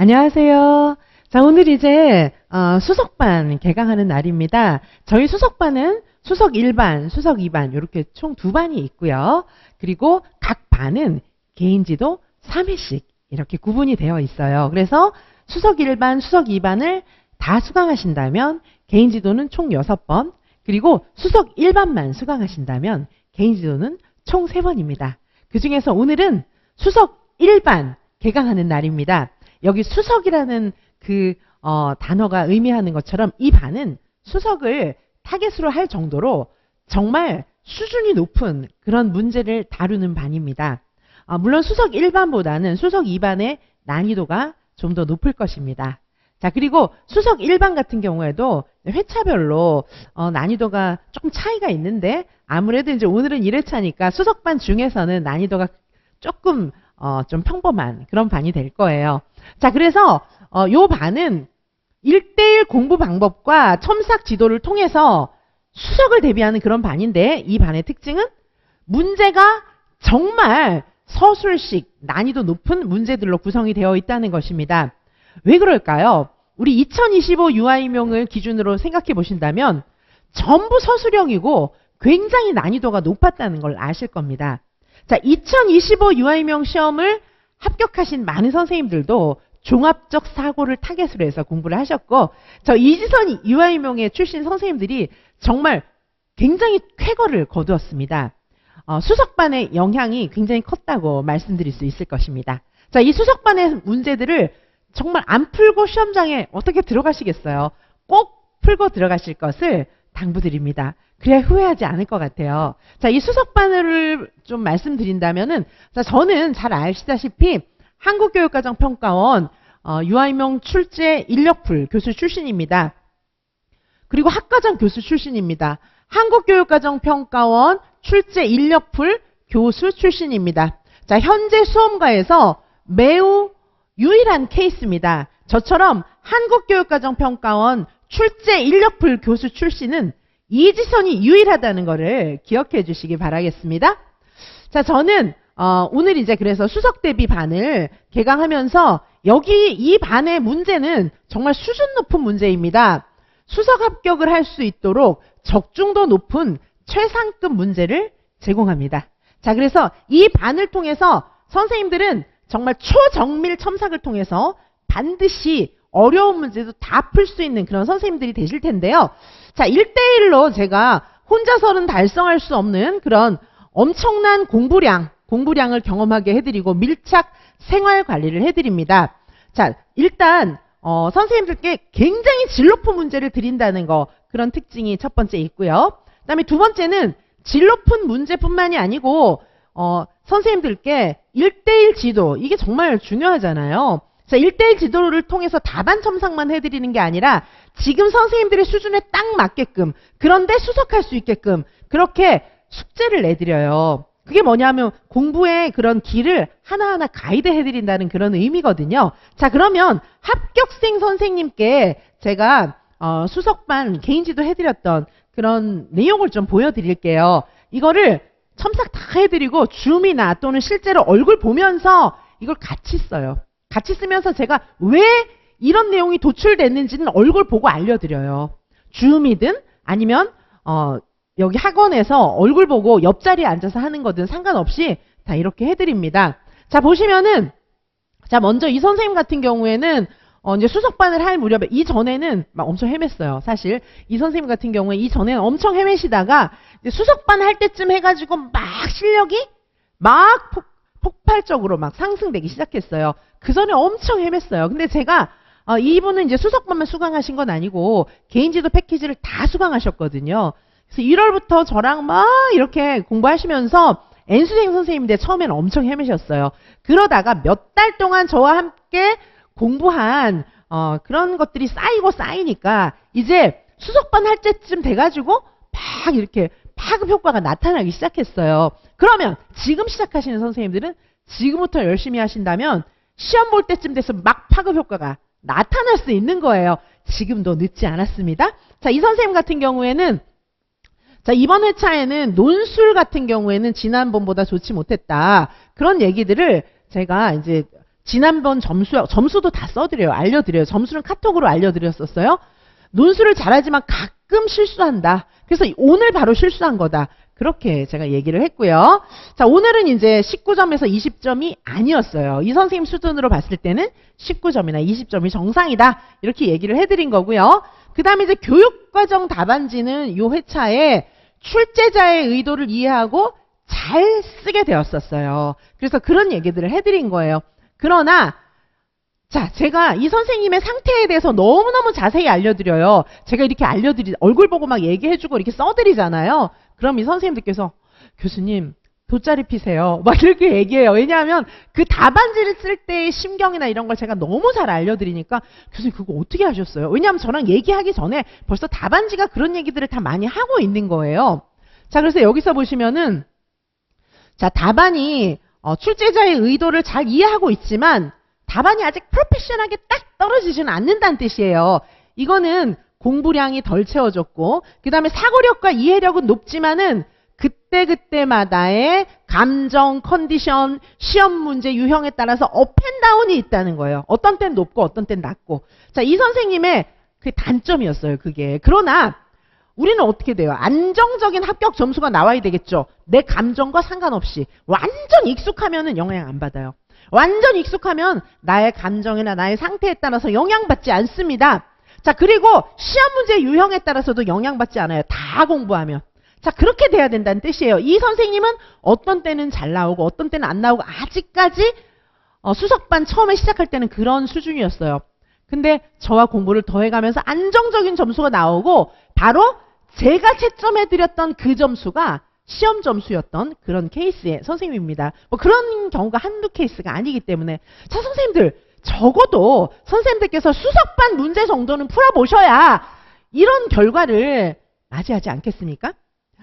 안녕하세요. 자, 오늘 이제 수석반 개강하는 날입니다. 저희 수석반은 수석 1반, 수석 2반 이렇게 총 2반이 있고요. 그리고 각 반은 개인지도 3회씩 이렇게 구분이 되어 있어요. 그래서 수석 1반, 수석 2반을 다 수강하신다면 개인지도는 총 6번, 그리고 수석 1반만 수강하신다면 개인지도는 총 3번입니다. 그 중에서 오늘은 수석 1반 개강하는 날입니다. 여기 수석이라는 단어가 의미하는 것처럼 이 반은 수석을 타겟으로 할 정도로 정말 수준이 높은 그런 문제를 다루는 반입니다. 물론 수석 1반보다는 수석 2반의 난이도가 좀 더 높을 것입니다. 자, 그리고 수석 1반 같은 경우에도 회차별로 난이도가 조금 차이가 있는데 아무래도 이제 오늘은 1회차니까 수석반 중에서는 난이도가 조금 좀 평범한 그런 반이 될 거예요. 자, 그래서 요 반은 1:1 공부 방법과 첨삭 지도를 통해서 수석을 대비하는 그런 반인데 이 반의 특징은 문제가 정말 서술식 난이도 높은 문제들로 구성이 되어 있다는 것입니다. 왜 그럴까요? 우리 2025 유아임용을 기준으로 생각해 보신다면 전부 서술형이고 굉장히 난이도가 높았다는 걸 아실 겁니다. 자, 2025 유아임용 시험을 합격하신 많은 선생님들도 종합적 사고를 타겟으로 해서 공부를 하셨고, 저 이지선 유아임용의 출신 선생님들이 정말 굉장히 쾌거를 거두었습니다. 수석반의 영향이 굉장히 컸다고 말씀드릴 수 있을 것입니다. 자, 이 수석반의 문제들을 정말 안 풀고 시험장에 어떻게 들어가시겠어요? 꼭 풀고 들어가실 것을 당부드립니다. 그래야 후회하지 않을 것 같아요. 자, 이 수석반을 좀 말씀드린다면은, 자, 저는 잘 아시다시피 한국교육과정평가원 유아임용 출제 인력풀 교수 출신입니다. 그리고 학과장 교수 출신입니다. 한국교육과정평가원 출제 인력풀 교수 출신입니다. 자, 현재 수험가에서 매우 유일한 케이스입니다. 저처럼 한국교육과정평가원 출제 인력풀 교수 출신은 이지선이 유일하다는 것을 기억해 주시기 바라겠습니다. 자, 저는 오늘 이제 그래서 수석 대비 반을 개강하면서 여기 이 반의 문제는 정말 수준 높은 문제입니다. 수석 합격을 할 수 있도록 적중도 높은 최상급 문제를 제공합니다. 자, 그래서 이 반을 통해서 선생님들은 정말 초정밀 첨삭을 통해서 반드시 어려운 문제도 다 풀 수 있는 그런 선생님들이 되실 텐데요. 자, 1:1로 제가 혼자서는 달성할 수 없는 그런 엄청난 공부량을 경험하게 해드리고 밀착 생활 관리를 해드립니다. 자, 일단 선생님들께 굉장히 질 높은 문제를 드린다는 거, 그런 특징이 첫 번째 있고요. 그 다음에 두 번째는 질 높은 문제뿐만이 아니고 선생님들께 1:1 지도, 이게 정말 중요하잖아요. 자, 1:1 지도를 통해서 답안 첨삭만 해드리는 게 아니라 지금 선생님들의 수준에 딱 맞게끔, 그런데 수석할 수 있게끔 그렇게 숙제를 내드려요. 그게 뭐냐면 공부의 그런 길을 하나하나 가이드 해드린다는 그런 의미거든요. 자, 그러면 합격생 선생님께 제가 수석반 개인지도 해드렸던 그런 내용을 좀 보여드릴게요. 이거를 첨삭 다 해드리고 줌이나 또는 실제로 얼굴 보면서 이걸 같이 써요. 같이 쓰면서 제가 왜 이런 내용이 도출됐는지는 얼굴 보고 알려드려요. 줌이든 아니면 여기 학원에서 얼굴 보고 옆자리에 앉아서 하는 거든 상관없이 다 이렇게 해드립니다. 자, 보시면은, 자, 먼저 이 선생님 같은 경우에는 이제 수석반을 할 무렵에, 이전에는 막 엄청 헤맸어요. 사실 이 선생님 같은 경우에 이전에는 엄청 헤매시다가 이제 수석반 할 때쯤 해가지고 막 실력이 막 폭발적으로 막 상승되기 시작했어요. 그 전에 엄청 헤맸어요. 근데 제가 이분은 이제 수석반만 수강하신 건 아니고 개인지도 패키지를 다 수강하셨거든요. 그래서 1월부터 저랑 막 이렇게 공부하시면서 N수생 선생님인데 처음에는 엄청 헤매셨어요. 그러다가 몇 달 동안 저와 함께 공부한 그런 것들이 쌓이고 쌓이니까 이제 수석반 할 때쯤 돼가지고 막 이렇게 파급 효과가 나타나기 시작했어요. 그러면 지금 시작하시는 선생님들은 지금부터 열심히 하신다면 시험 볼 때쯤 돼서 막 파급 효과가 나타날 수 있는 거예요. 지금도 늦지 않았습니다. 자, 이 선생님 같은 경우에는, 자, 이번 회차에는 논술 같은 경우에는 지난번보다 좋지 못했다, 그런 얘기들을 제가 이제 지난번 점수도 다 써드려요. 알려드려요. 점수는 카톡으로 알려드렸었어요. 논술을 잘하지만 가끔 실수한다. 그래서 오늘 바로 실수한 거다. 그렇게 제가 얘기를 했고요. 자, 오늘은 이제 19점에서 20점이 아니었어요. 이 선생님 수준으로 봤을 때는 19점이나 20점이 정상이다. 이렇게 얘기를 해드린 거고요. 그 다음에 이제 교육과정 답안지는 이 회차에 출제자의 의도를 이해하고 잘 쓰게 되었었어요. 그래서 그런 얘기들을 해드린 거예요. 그러나 자, 제가 이 선생님의 상태에 대해서 너무너무 자세히 알려드려요. 제가 이렇게 얼굴 보고 막 얘기해주고 이렇게 써드리잖아요. 그럼 이 선생님들께서 교수님 돗자리 피세요. 막 이렇게 얘기해요. 왜냐하면 그 답안지를 쓸 때의 심경이나 이런 걸 제가 너무 잘 알려드리니까 교수님 그거 어떻게 하셨어요? 왜냐하면 저랑 얘기하기 전에 벌써 답안지가 그런 얘기들을 다 많이 하고 있는 거예요. 자, 그래서 여기서 보시면은 자, 답안이 출제자의 의도를 잘 이해하고 있지만 답안이 아직 프로페셔널하게 딱 떨어지지는 않는다는 뜻이에요. 이거는 공부량이 덜 채워졌고 그 다음에 사고력과 이해력은 높지만은 그때그때마다의 감정, 컨디션, 시험 문제 유형에 따라서 업앤다운이 있다는 거예요. 어떤 땐 높고 어떤 땐 낮고. 자, 이 선생님의 그 단점이었어요. 그게. 그러나 우리는 어떻게 돼요? 안정적인 합격 점수가 나와야 되겠죠. 내 감정과 상관없이. 완전 익숙하면은 영향 안 받아요. 완전 익숙하면 나의 감정이나 나의 상태에 따라서 영향받지 않습니다. 자, 그리고 시험 문제 유형에 따라서도 영향받지 않아요. 다 공부하면. 자, 그렇게 돼야 된다는 뜻이에요. 이 선생님은 어떤 때는 잘 나오고 어떤 때는 안 나오고 아직까지 수석반 처음에 시작할 때는 그런 수준이었어요. 근데 저와 공부를 더해가면서 안정적인 점수가 나오고 바로 제가 채점해드렸던 그 점수가 시험 점수였던 그런 케이스의 선생님입니다. 뭐 그런 경우가 한두 케이스가 아니기 때문에 자, 선생님들 적어도 선생님들께서 수석반 문제 정도는 풀어보셔야 이런 결과를 맞이하지 않겠습니까?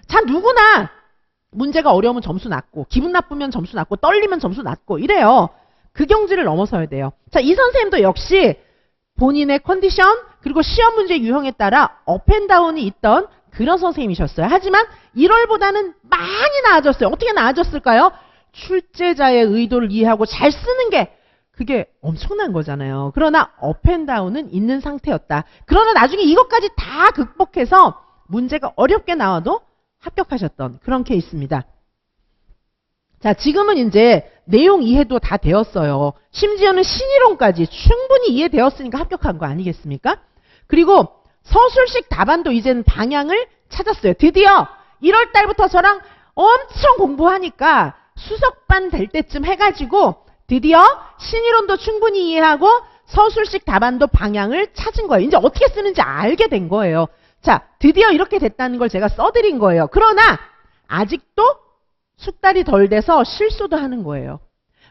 자, 누구나 문제가 어려우면 점수 낮고 기분 나쁘면 점수 낮고 떨리면 점수 낮고 이래요. 그 경지를 넘어서야 돼요. 자, 이 선생님도 역시 본인의 컨디션 그리고 시험 문제 유형에 따라 업앤다운이 있던 그런 선생님이셨어요. 하지만 1월보다는 많이 나아졌어요. 어떻게 나아졌을까요? 출제자의 의도를 이해하고 잘 쓰는 게 그게 엄청난 거잖아요. 그러나 업앤다운은 있는 상태였다. 그러나 나중에 이것까지 다 극복해서 문제가 어렵게 나와도 합격하셨던 그런 케이스입니다. 자, 지금은 이제 내용 이해도 다 되었어요. 심지어는 신이론까지 충분히 이해되었으니까 합격한 거 아니겠습니까? 그리고 서술식 답안도 이제는 방향을 찾았어요. 드디어 1월 달부터 저랑 엄청 공부하니까 수석반 될 때쯤 해가지고 드디어 신이론도 충분히 이해하고 서술식 답안도 방향을 찾은 거예요. 이제 어떻게 쓰는지 알게 된 거예요. 자, 드디어 이렇게 됐다는 걸 제가 써드린 거예요. 그러나 아직도 숙달이 덜 돼서 실수도 하는 거예요.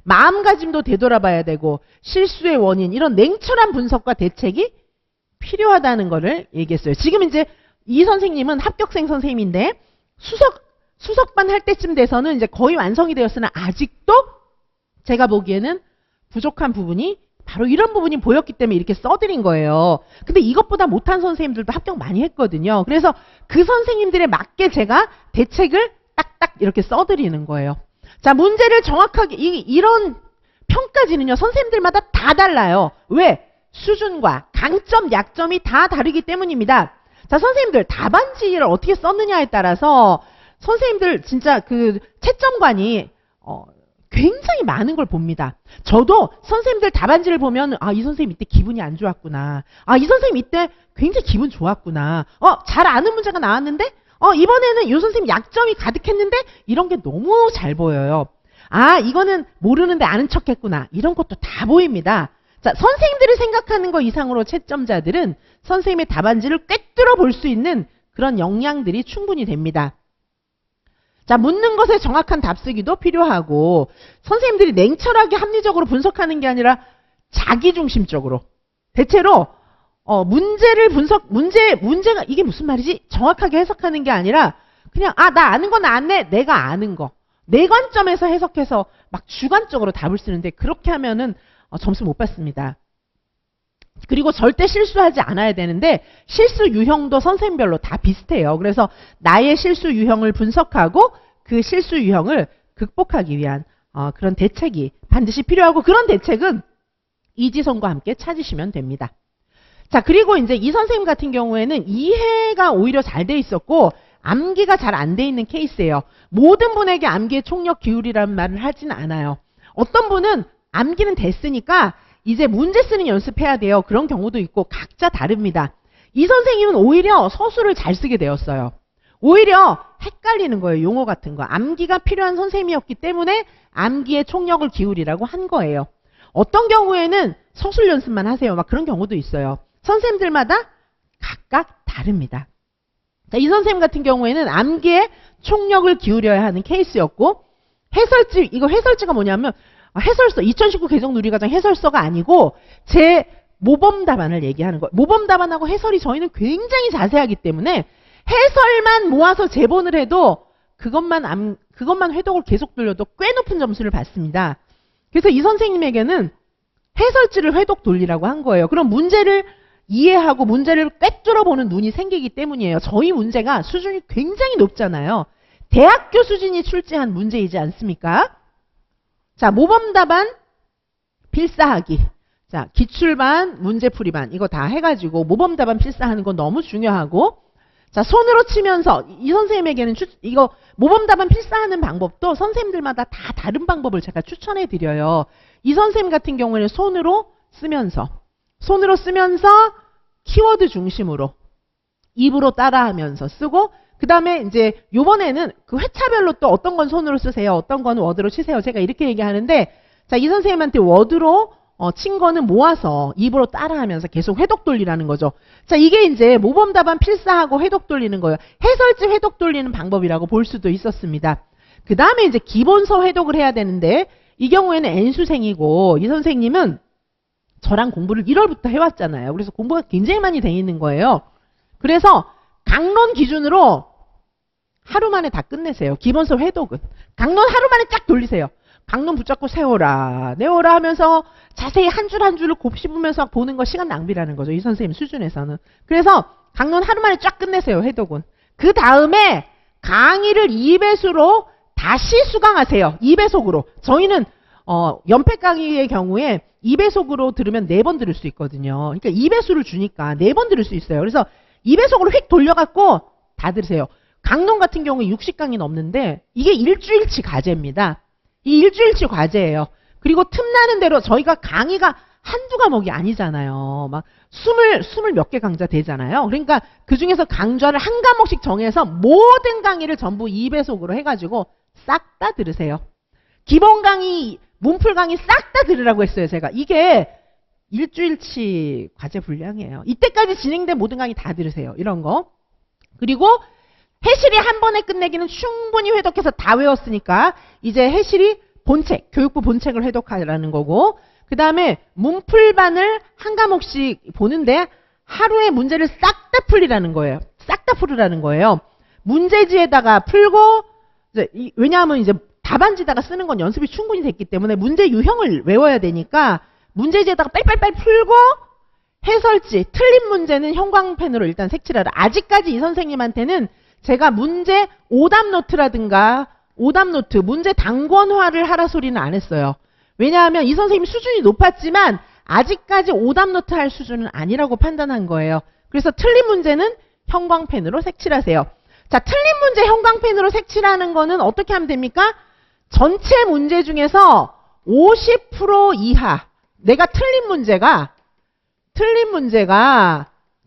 마음가짐도 되돌아봐야 되고 실수의 원인 이런 냉철한 분석과 대책이 필요하다는 거를 얘기했어요. 지금 이제 이 선생님은 합격생 선생님인데 수석반 할 때쯤 돼서는 이제 거의 완성이 되었으나 아직도 제가 보기에는 부족한 부분이 바로 이런 부분이 보였기 때문에 이렇게 써드린 거예요. 근데 이것보다 못한 선생님들도 합격 많이 했거든요. 그래서 그 선생님들에 맞게 제가 대책을 딱딱 이렇게 써드리는 거예요. 자, 문제를 정확하게 이런 평가지는요. 선생님들마다 다 달라요. 왜? 수준과 강점, 약점이 다 다르기 때문입니다. 자, 선생님들 답안지를 어떻게 썼느냐에 따라서 선생님들 진짜 그 채점관이 굉장히 많은 걸 봅니다. 저도 선생님들 답안지를 보면 아, 이 선생님 이때 기분이 안 좋았구나. 아, 이 선생님 이때 굉장히 기분 좋았구나. 잘 아는 문제가 나왔는데 이번에는 이 선생님 약점이 가득했는데 이런 게 너무 잘 보여요. 아, 이거는 모르는데 아는 척했구나. 이런 것도 다 보입니다. 자, 선생님들이 생각하는 것 이상으로 채점자들은 선생님의 답안지를 꿰뚫어 볼 수 있는 그런 역량들이 충분히 됩니다. 자, 묻는 것에 정확한 답쓰기도 필요하고 선생님들이 냉철하게 합리적으로 분석하는 게 아니라 자기중심적으로 대체로 문제가 이게 무슨 말이지? 정확하게 해석하는 게 아니라 그냥 나 아는 건 아네. 내가 아는 거. 내 관점에서 해석해서 막 주관적으로 답을 쓰는데 그렇게 하면은 점수 못 받습니다. 그리고 절대 실수하지 않아야 되는데 실수 유형도 선생님별로 다 비슷해요. 그래서 나의 실수 유형을 분석하고 그 실수 유형을 극복하기 위한 그런 대책이 반드시 필요하고 그런 대책은 이지선과 함께 찾으시면 됩니다. 자, 그리고 이제 이 선생님 같은 경우에는 이해가 오히려 잘 돼 있었고 암기가 잘 안 돼 있는 케이스예요. 모든 분에게 암기에 총력 기울이라는 말을 하진 않아요. 어떤 분은 암기는 됐으니까 이제 문제 쓰는 연습해야 돼요. 그런 경우도 있고 각자 다릅니다. 이 선생님은 오히려 서술을 잘 쓰게 되었어요. 오히려 헷갈리는 거예요. 용어 같은 거. 암기가 필요한 선생님이었기 때문에 암기에 총력을 기울이라고 한 거예요. 어떤 경우에는 서술 연습만 하세요. 막 그런 경우도 있어요. 선생님들마다 각각 다릅니다. 자, 이 선생님 같은 경우에는 암기에 총력을 기울여야 하는 케이스였고 해설지, 이거 해설지가 뭐냐면 해설서, 2019 개정 누리과정 해설서가 아니고 제 모범 답안을 얘기하는 거예요. 모범 답안하고 해설이 저희는 굉장히 자세하기 때문에 해설만 모아서 제본을 해도 그것만 회독을 계속 돌려도 꽤 높은 점수를 받습니다. 그래서 이 선생님에게는 해설지를 회독 돌리라고 한 거예요. 그럼 문제를 이해하고 문제를 꿰뚫어 보는 눈이 생기기 때문이에요. 저희 문제가 수준이 굉장히 높잖아요. 대학교 수준이 출제한 문제이지 않습니까? 자, 모범답안 필사하기. 자, 기출반, 문제풀이반 이거 다 해가지고 모범답안 필사하는 거 너무 중요하고 자, 손으로 치면서 이 선생님에게는 이거 모범답안 필사하는 방법도 선생님들마다 다 다른 방법을 제가 추천해 드려요. 이 선생님 같은 경우에는 손으로 쓰면서 키워드 중심으로 입으로 따라하면서 쓰고 그 다음에 이제 요번에는 그 회차별로 또 어떤 건 손으로 쓰세요. 어떤 건 워드로 치세요. 제가 이렇게 얘기하는데 자, 이 선생님한테 워드로 친 거는 모아서 입으로 따라하면서 계속 회독 돌리라는 거죠. 자, 이게 이제 모범 답안 필사하고 회독 돌리는 거예요. 해설지 회독 돌리는 방법이라고 볼 수도 있었습니다. 그 다음에 이제 기본서 회독을 해야 되는데 이 경우에는 N수생이고 이 선생님은 저랑 공부를 1월부터 해왔잖아요. 그래서 공부가 굉장히 많이 돼 있는 거예요. 그래서 강론 기준으로 하루 만에 다 끝내세요. 기본서 회독은. 강론 하루 만에 쫙 돌리세요. 강론 붙잡고 세워라, 내워라 하면서 자세히 한 줄 한 줄을 곱씹으면서 보는 거 시간 낭비라는 거죠. 이 선생님 수준에서는. 그래서 강론 하루 만에 쫙 끝내세요. 회독은. 그 다음에 강의를 2배수로 다시 수강하세요. 2배속으로. 저희는 연패 강의의 경우에 2배속으로 들으면 4번 들을 수 있거든요. 그러니까 2배수를 주니까 4번 들을 수 있어요. 그래서 2배속으로 휙 돌려갖고 다 들으세요. 강론 같은 경우에 60강이 넘는데 이게 일주일치 과제입니다. 이 일주일치 과제예요. 그리고 틈나는 대로 저희가 강의가 한두 과목이 아니잖아요. 막 20 몇 개 강좌 되잖아요. 그러니까 그 중에서 강좌를 한 과목씩 정해서 모든 강의를 전부 2배속으로 해가지고 싹 다 들으세요. 기본 강의, 문풀 강의 싹 다 들으라고 했어요, 제가. 이게 일주일치 과제 분량이에요. 이때까지 진행된 모든 강의 다 들으세요. 이런 거. 그리고 해실이 한 번에 끝내기는 충분히 회독해서 다 외웠으니까 이제 해실이 본책, 교육부 본책을 회독하라는 거고 그 다음에 문풀반을 한 과목씩 보는데 하루에 문제를 싹 다 풀리라는 거예요. 싹 다 풀으라는 거예요. 문제지에다가 풀고 이제 왜냐하면 이제 답안지다가 쓰는 건 연습이 충분히 됐기 때문에 문제 유형을 외워야 되니까 문제지에다가 빨빨빨 풀고 해설지, 틀린 문제는 형광펜으로 일단 색칠하라. 아직까지 이 선생님한테는 제가 문제 오답노트라든가 오답노트, 문제 단권화를 하라 소리는 안 했어요. 왜냐하면 이 선생님 수준이 높았지만 아직까지 오답노트 할 수준은 아니라고 판단한 거예요. 그래서 틀린 문제는 형광펜으로 색칠하세요. 자, 틀린 문제 형광펜으로 색칠하는 거는 어떻게 하면 됩니까? 전체 문제 중에서 50% 이하, 내가 틀린 문제가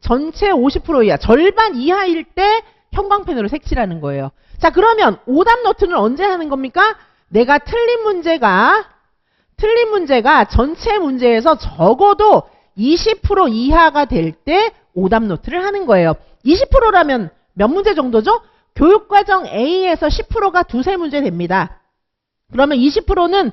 전체 50% 이하, 절반 이하일 때 형광펜으로 색칠하는 거예요. 자, 그러면 오답 노트는 언제 하는 겁니까? 내가 틀린 문제가 전체 문제에서 적어도 20% 이하가 될 때 오답 노트를 하는 거예요. 20%라면 몇 문제 정도죠? 교육과정 A에서 10%가 두세 문제 됩니다. 그러면 20%는 5,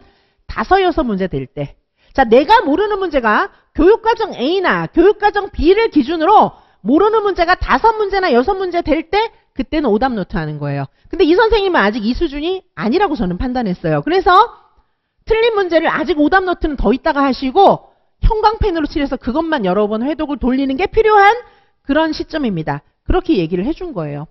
6문제 될 때. 자, 내가 모르는 문제가 교육과정 A나 교육과정 B를 기준으로 모르는 문제가 5문제나 6문제 될 때 그때는 오답 노트 하는 거예요. 근데 이 선생님은 아직 이 수준이 아니라고 저는 판단했어요. 그래서 틀린 문제를 아직 오답 노트는 더 있다가 하시고 형광펜으로 칠해서 그것만 여러 번 회독을 돌리는 게 필요한 그런 시점입니다. 그렇게 얘기를 해준 거예요.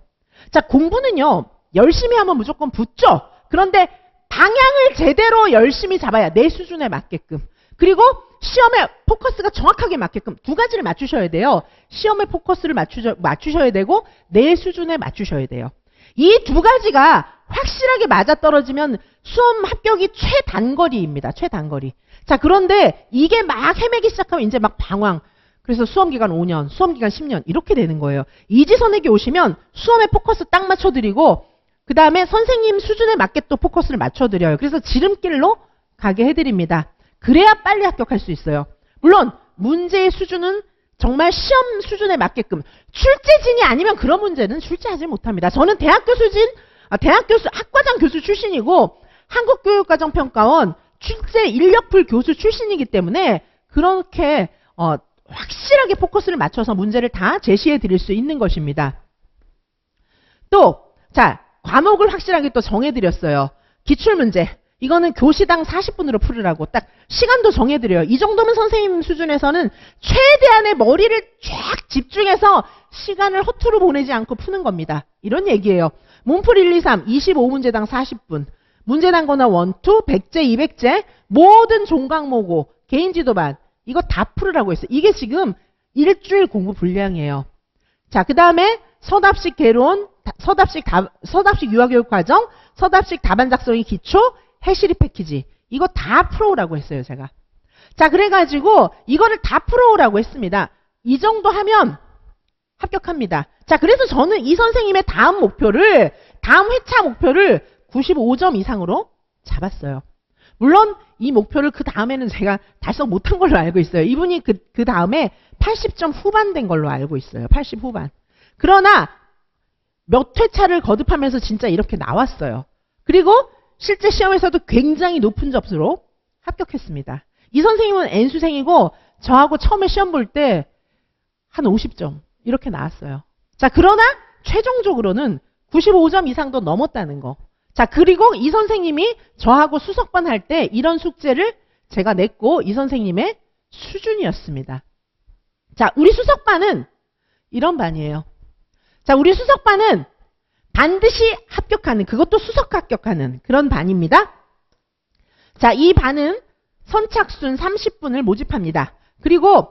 자, 공부는요, 열심히 하면 무조건 붙죠. 그런데 방향을 제대로 열심히 잡아야 내 수준에 맞게끔. 그리고 시험에 포커스가 정확하게 맞게끔 두 가지를 맞추셔야 돼요. 시험에 포커스를 맞추셔야 되고 내 수준에 맞추셔야 돼요. 이 두 가지가 확실하게 맞아떨어지면 수험 합격이 최단거리입니다. 최단거리. 자, 그런데 이게 막 헤매기 시작하면 이제 막 방황. 그래서 수험기간 5년, 수험기간 10년 이렇게 되는 거예요. 이지선에게 오시면 수험에 포커스 딱 맞춰드리고 그 다음에 선생님 수준에 맞게 또 포커스를 맞춰드려요. 그래서 지름길로 가게 해드립니다. 그래야 빨리 합격할 수 있어요. 물론 문제의 수준은 정말 시험 수준에 맞게끔 출제진이 아니면 그런 문제는 출제하지 못합니다. 저는 학과장 교수 출신이고 한국교육과정평가원 출제 인력풀 교수 출신이기 때문에 그렇게 확실하게 포커스를 맞춰서 문제를 다 제시해 드릴 수 있는 것입니다. 또, 자, 과목을 확실하게 또 정해 드렸어요. 기출문제. 이거는 교시당 40분으로 풀으라고 딱 시간도 정해 드려요. 이 정도면 선생님 수준에서는 최대한의 머리를 쫙 집중해서 시간을 허투루 보내지 않고 푸는 겁니다. 이런 얘기예요. 문풀 1, 2, 3, 25문제당 40분. 문제당 권한 1, 2, 100제, 200제, 모든 종강모고, 개인지도반, 이거 다 풀으라고 했어요. 이게 지금 일주일 공부 분량이에요. 자, 그 다음에 서답식 개론, 서답식 유아교육과정, 서답식 답안 작성의 기초, 해시리 패키지. 이거 다 풀어오라고 했어요, 제가. 자, 그래가지고 이거를 다 풀어오라고 했습니다. 이 정도 하면 합격합니다. 자, 그래서 저는 이 선생님의 다음 회차 목표를 95점 이상으로 잡았어요. 물론 이 목표를 그 다음에는 제가 달성 못한 걸로 알고 있어요. 이분이 그 다음에 80점 후반 된 걸로 알고 있어요. 80 후반. 그러나 몇 회차를 거듭하면서 진짜 이렇게 나왔어요. 그리고 실제 시험에서도 굉장히 높은 점수로 합격했습니다. 이 선생님은 N수생이고 저하고 처음에 시험 볼 때 한 50점 이렇게 나왔어요. 자, 그러나 최종적으로는 95점 이상도 넘었다는 거. 자, 그리고 이 선생님이 저하고 수석반 할 때 이런 숙제를 제가 냈고 이 선생님의 수준이었습니다. 자, 우리 수석반은 이런 반이에요. 자, 우리 수석반은 반드시 합격하는, 그것도 수석 합격하는 그런 반입니다. 자, 이 반은 선착순 30분을 모집합니다. 그리고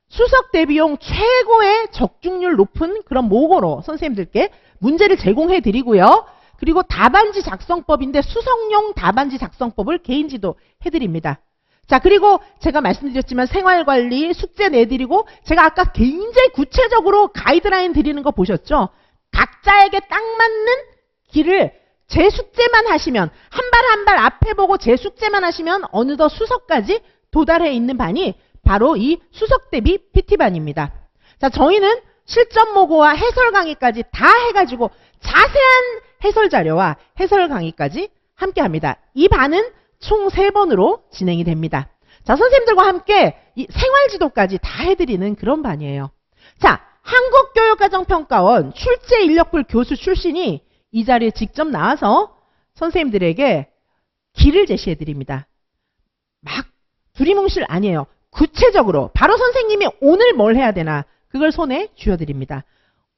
수석 대비용 최고의 적중률 높은 그런 모고로 선생님들께 문제를 제공해 드리고요. 그리고 답안지 작성법인데 수석용 답안지 작성법을 개인지도 해드립니다. 자, 그리고 제가 말씀드렸지만 생활관리, 숙제 내드리고 제가 아까 굉장히 구체적으로 가이드라인 드리는 거 보셨죠? 각자에게 딱 맞는 길을 제 숙제만 하시면 한 발 한 발 앞에 보고 제 숙제만 하시면 어느덧 수석까지 도달해 있는 반이 바로 이 수석 대비 PT반입니다. 자, 저희는 실전 모고와 해설 강의까지 다 해가지고 자세한 해설 자료와 해설 강의까지 함께 합니다. 이 반은 총 3번으로 진행이 됩니다. 자, 선생님들과 함께 이 생활지도까지 다 해드리는 그런 반이에요. 자, 한국교육과정평가원 출제인력풀 교수 출신이 이 자리에 직접 나와서 선생님들에게 길을 제시해 드립니다. 막 두리뭉실 아니에요. 구체적으로 바로 선생님이 오늘 뭘 해야 되나 그걸 손에 쥐어드립니다.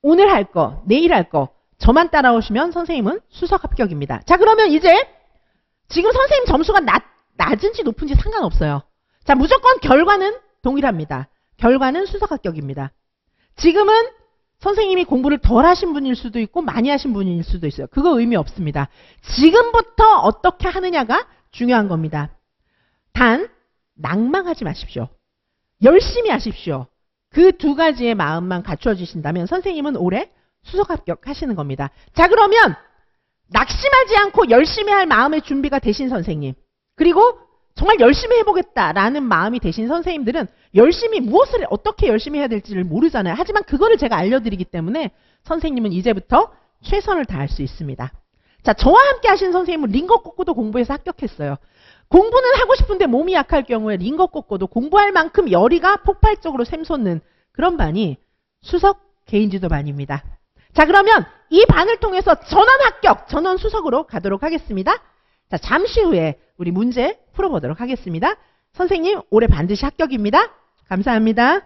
오늘 할 거, 내일 할 거 저만 따라오시면 선생님은 수석 합격입니다. 자, 그러면 이제 지금 선생님 점수가 낮은지 높은지 상관없어요. 자, 무조건 결과는 동일합니다. 결과는 수석 합격입니다. 지금은 선생님이 공부를 덜 하신 분일 수도 있고 많이 하신 분일 수도 있어요. 그거 의미 없습니다. 지금부터 어떻게 하느냐가 중요한 겁니다. 단 낭망하지 마십시오. 열심히 하십시오. 그 두 가지의 마음만 갖춰주신다면 선생님은 올해 수석 합격하시는 겁니다. 자, 그러면 낙심하지 않고 열심히 할 마음의 준비가 되신 선생님, 그리고 정말 열심히 해보겠다라는 마음이 되신 선생님들은 열심히 무엇을 어떻게 열심히 해야 될지를 모르잖아요. 하지만 그거를 제가 알려드리기 때문에 선생님은 이제부터 최선을 다할 수 있습니다. 자, 저와 함께 하신 선생님은 링거 꽂고도 공부해서 합격했어요. 공부는 하고 싶은데 몸이 약할 경우에 링거 꽂고도 공부할 만큼 열의가 폭발적으로 샘솟는 그런 반이 수석 개인지도 반입니다. 자, 그러면 이 반을 통해서 전원 합격, 전원 수석으로 가도록 하겠습니다. 자, 잠시 후에 우리 문제 풀어보도록 하겠습니다. 선생님, 올해 반드시 합격입니다. 감사합니다.